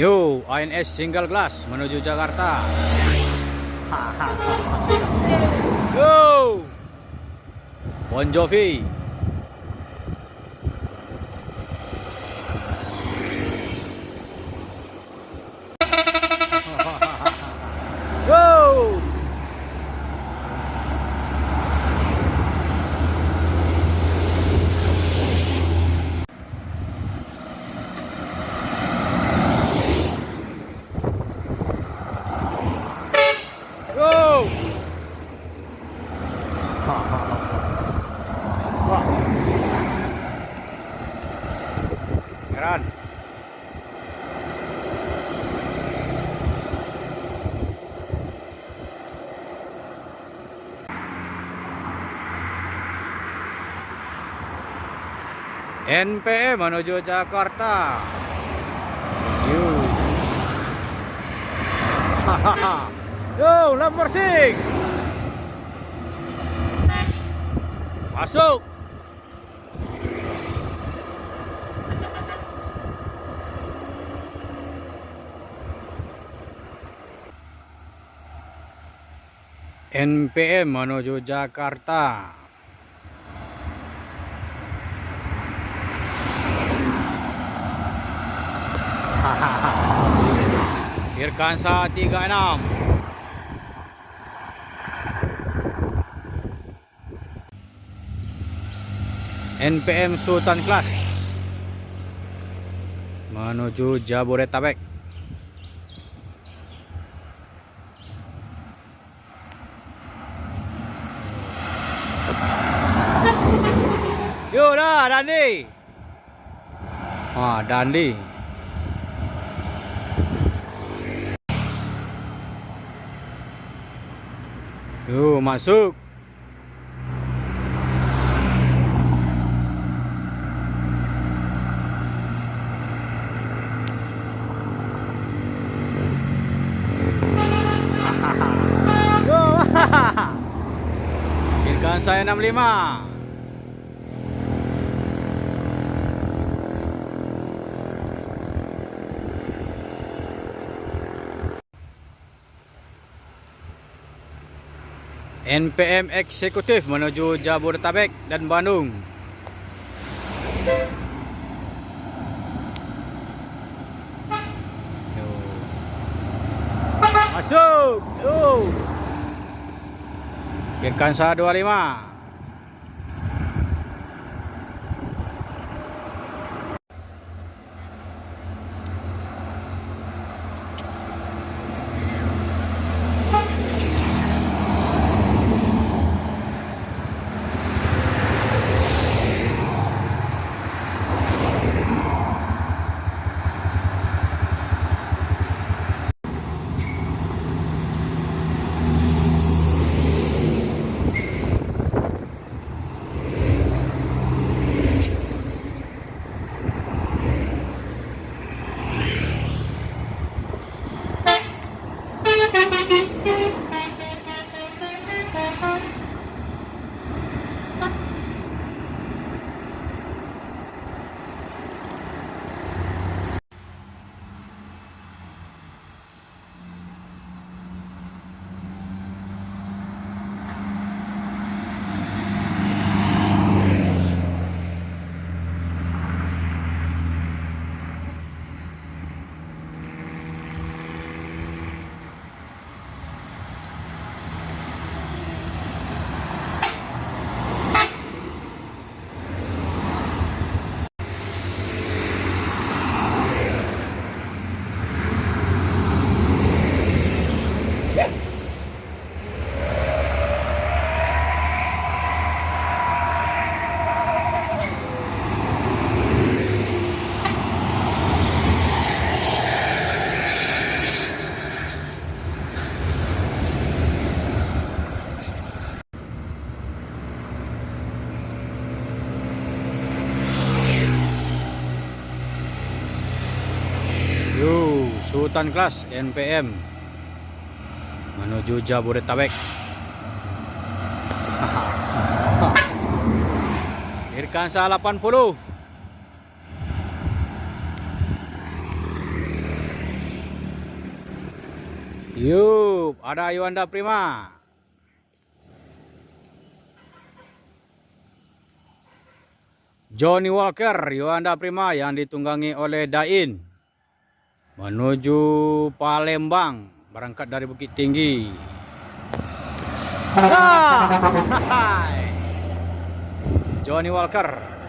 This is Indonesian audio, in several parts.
Yo, ANS single class menuju Jakarta. Yo, Bon Jovi. Go. Go. Wah. Keren. NPM menuju Jakarta. Yo, nomor 6. Masuk. NPM menuju Jakarta. Irkansa 36. NPM Sultan Class menuju Jabodetabek. Yo dah Dandi. Dandi. Yo masuk. Yo. Biarkan saya 65. NPM eksekutif menuju Jabodetabek dan Bandung. Yo. Masuk. Yo. Irkansa 25. Yo, Sultan Class NPM menuju Jabodetabek. Irkansa 80. Yup, ada Yuanda Prima. Johnny Walker, Yuanda Prima yang ditunggangi oleh Dain menuju Palembang, berangkat dari Bukit Tinggi. Johnny Walker.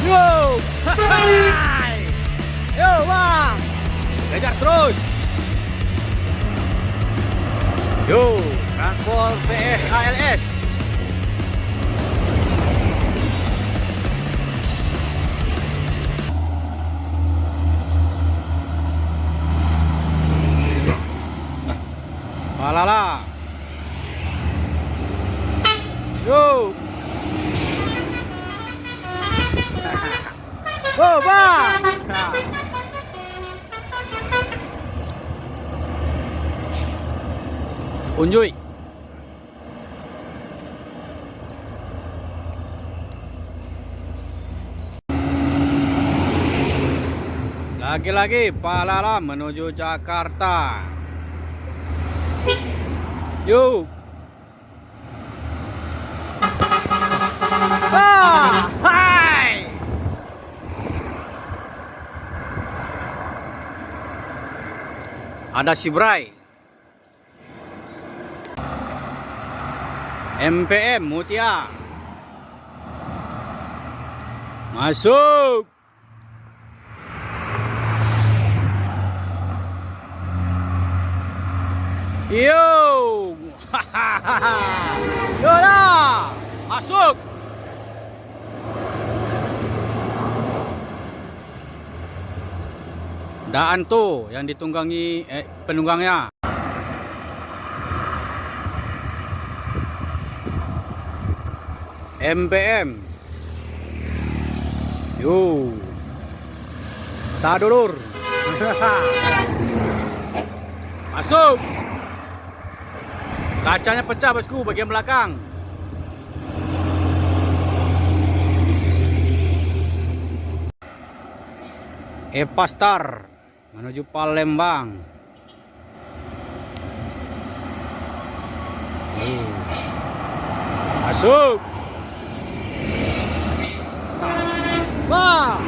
Yo, yo bang, kejar terus. Yo, transport PF ALS. Malala. Yo. Oh, bang. Unjuy. Lagi-lagi Palala menuju Jakarta. Yuk. Hai. Ada si Bray. MPM Mutia. Masuk. Yo. Yo lah. Masuk. Daan tuh yang ditunggangi penunggangnya. MPM. Yo. Sadulur. Masuk. Kacanya pecah bosku bagian belakang. Epastar menuju Palembang. Masuk. Wah.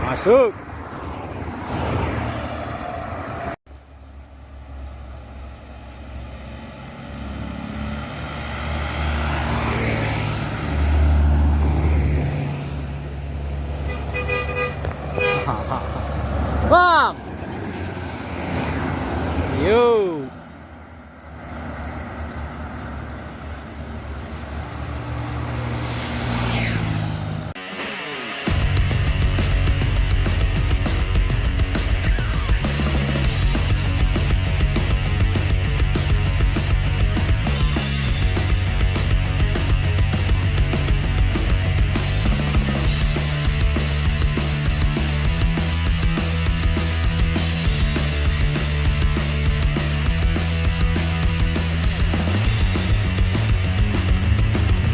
Masuk. Bang. Yo.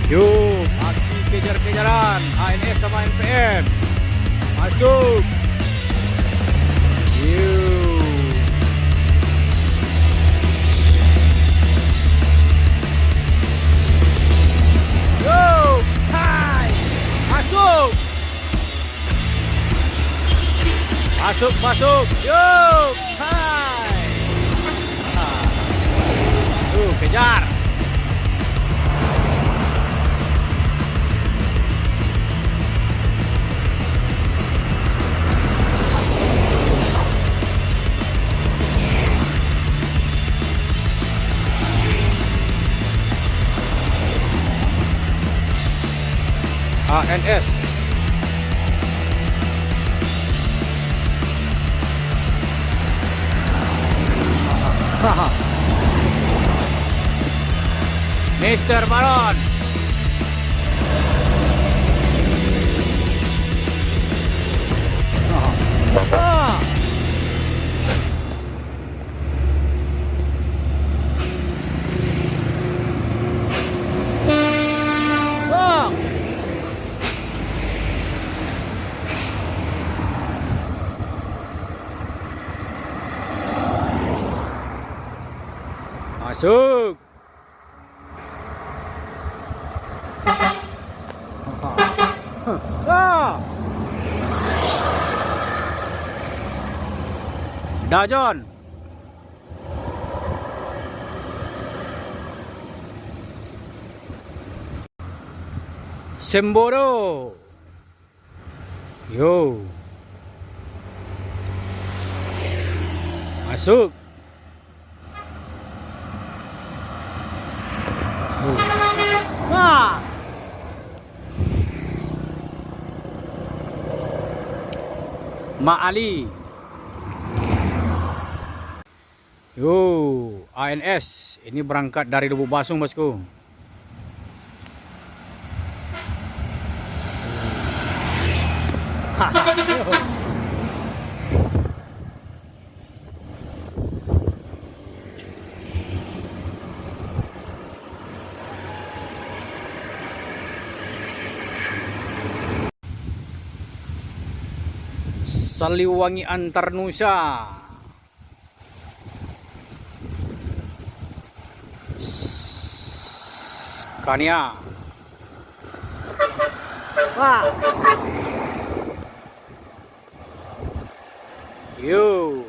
Yuk, aksi kejar-kejaran ANS sama MPM. Masuk. Yuk. Yuk, hai. Masuk. Masuk, masuk. Yuk, hai. Yuk, kejar. ANS. Mr. Baron. Ah. Ah. Masuk. Ah. Dah John. Semboro. Yo. Masuk. Ah. Mak Ali. Yo, ANS. Ini berangkat dari Lubuk Basung, bosku. Ha. Saliwangi Antar Nusa. Scania. Wah. Yo.